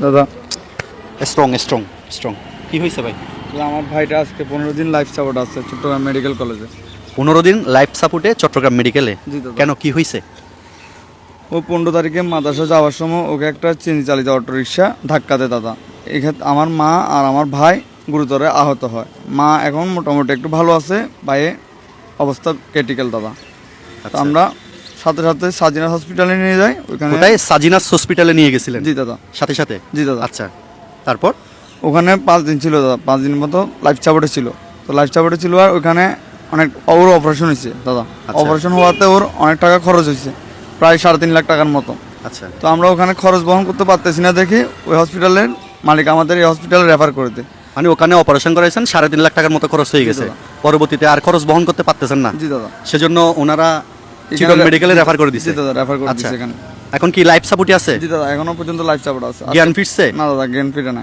দাদা strong strong strong কি হয়েছে ভাই? আমার ভাইটা আজকে 15 দিন লাইফ সাপোর্ট আছে চট্টগ্রাম মেডিকেল কলেজে। 15 দিন লাইফ সাপোর্টে চট্টগ্রাম মেডিকেলে? জি দাদা। কেন, কি হয়েছে? ও 15 তারিখে মাদ্রাসা যাওয়ার সময় ওকে একটা চিনি চালিত অটোরিকশা ধাক্কা দেয় দাদা। এক্ষেত্রে আমার মা আর আমার ভাই গুরুতরে আহত হয়। মা এখন মোটামুটি একটু ভালো আছে, ভাইয়ে অবস্থা ক্রিটিক্যাল দাদা। তো আমরা সাথে সাথে সাজিনা হসপিটালে নিয়ে যাই। ওখানে কোথায়? সাজিনাস হসপিটালে নিয়ে গেছিলেন? জি দাদা। সাথে সাথে? জি দাদা। আচ্ছা, তারপর? ওখানে 5 দিন ছিল দাদা, 5 দিন মতো লাইফ সাপোর্টে ছিল। তো লাইফ সাপোর্টে ছিল আর ওখানে অনেক ওর অপারেশন হয়েছে দাদা। অপারেশন হওয়াতে ওর অনেক টাকা খরচ হয়েছে, প্রায় 3.5 লাখ টাকার মতো। আচ্ছা, তো আমরা ওখানে খরচ বহন করতে পারতেছি না দেখে ওই হসপিটালের মালিক আমাদের এই হসপিটালে রেফার করে দেয়। মানে ওখানে অপারেশন করাইছেন, 3.5 লাখ টাকার মতো খরচ হয়ে গেছে। পরবর্তীতে আর খরচ বহন করতে পারতেছেন না? জি দাদা। সেজন্য ওনারা চিটং মেডিকেলে রেফার করে দিয়েছে? জি দাদা, রেফার করে আচ্ছা, দিয়েছে এখানে। এখন কি লাইফ সাপোর্টে আছে? জি দাদা, এখনো পর্যন্ত লাইফ সাপোর্ট আছে। জ্ঞান ফিরছে? না দাদা, জ্ঞান ফিরে না।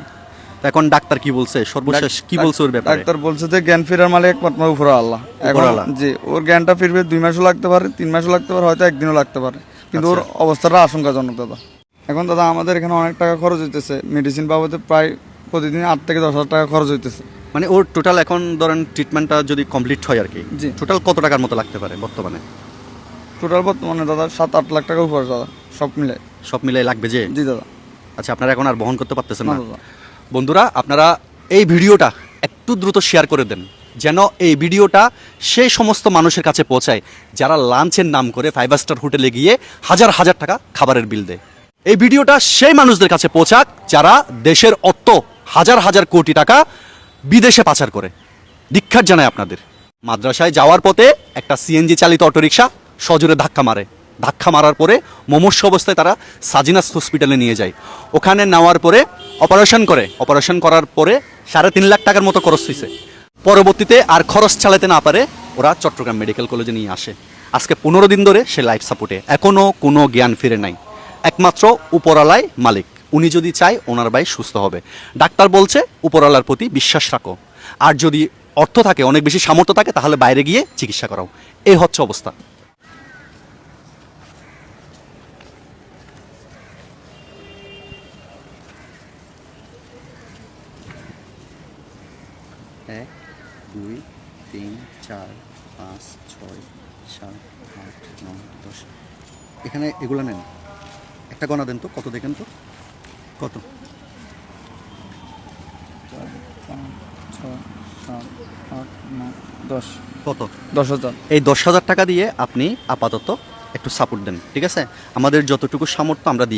তো এখন ডাক্তার কি বলছে, সর্বশেষ কি বলছে ওর ব্যাপারে? ডাক্তার বলছে যে জ্ঞান ফেরার মালিক একমাত্র উপরে আল্লাহ। এখন উপরওয়ালা। জি, ওর জ্ঞানটা ফিরবে 2 মাসও লাগতে পারে, 3 মাসও লাগতে পারে, হয়তো 1 দিনও লাগতে পারে, কিন্তু ওর অবস্থাটা আশঙ্কাজনক দাদা। এখন দাদা আমাদের এখানে অনেক টাকা খরচ হইতেছে মেডিসিন বাবদে, প্রায় প্রতিদিন 8 থেকে 10 হাজার টাকা খরচ হইতেছে। মানে ওর টোটাল এখন ধরেন ট্রিটমেন্টটা যদি কমপ্লিট হয় আর কি, জি। টোটাল কত টাকার মতো লাগতে পারে বর্তমানে? টোটাল বর্তমানে দাদা 7-8 লাখ টাকা উপর দাদা, সব মিলে। সব মিলাই লাগবে যে? জি দাদা। আচ্ছা, আপনারা এখন আর বহন করতে পারতেছেন না না? দাদা। বন্ধুরা, আপনারা এই ভিডিওটা একটু দ্রুত শেয়ার করে দেন, যেন এই ভিডিওটা সেই সমস্ত মানুষের কাছে পৌঁছায় যারা লাঞ্চের নাম করে 5 স্টার হোটেলে গিয়ে হাজার হাজার টাকা খাবারের বিল দেয়। এই ভিডিওটা সেই মানুষদের কাছে পৌঁছাক যারা দেশের অর্থ হাজার হাজার কোটি টাকা বিদেশে পাচার করে। ধিক্কার জানাই আপনাদের। মাদ্রাসায় যাওয়ার পথে একটা সিএনজি চালিত অটোরিকশা সজোরে ধাক্কা মারে। ধাক্কা মারার পরে মুমূর্ষু অবস্থায় তারা সাজিনাস হসপিটালে নিয়ে যায়। ওখানে নেওয়ার পরে অপারেশন করার পরে 3.5 লাখ টাকার মতো খরচ হয়েছে। পরবর্তীতে আর খরচ চালাতে না পারে ওরা চট্টগ্রাম মেডিকেল কলেজে নিয়ে আসে। আজকে 15 দিন ধরে সে লাইফ সাপোর্টে, এখনও কোনো জ্ঞান ফিরে নাই। একমাত্র উপরওয়ালাই মালিক, উনি যদি চায় ওনার ভাই সুস্থ হবে। ডাক্তার বলছে উপরওয়ালার প্রতি বিশ্বাস রাখো, আর যদি অর্থ থাকে, অনেক বেশি সামর্থ্য থাকে, তাহলে বাইরে গিয়ে চিকিৎসা করাও। এই হচ্ছে অবস্থা। এক, 2, 3, 4, 5, 6, 7, 8, 9, 10। এখানে এগুলো নেন, একটা গণা দেন তো, কত দেখেন তো, কত? 4, 5, 6, 7, 8, 9, 10। কত? 10,000। এই 10,000 টাকা দিয়ে আপনি আপাতত একটু সাপোর্ট দেন, ঠিক আছে? আমাদের যতটুকু সামর্থ্য আমরা দিই।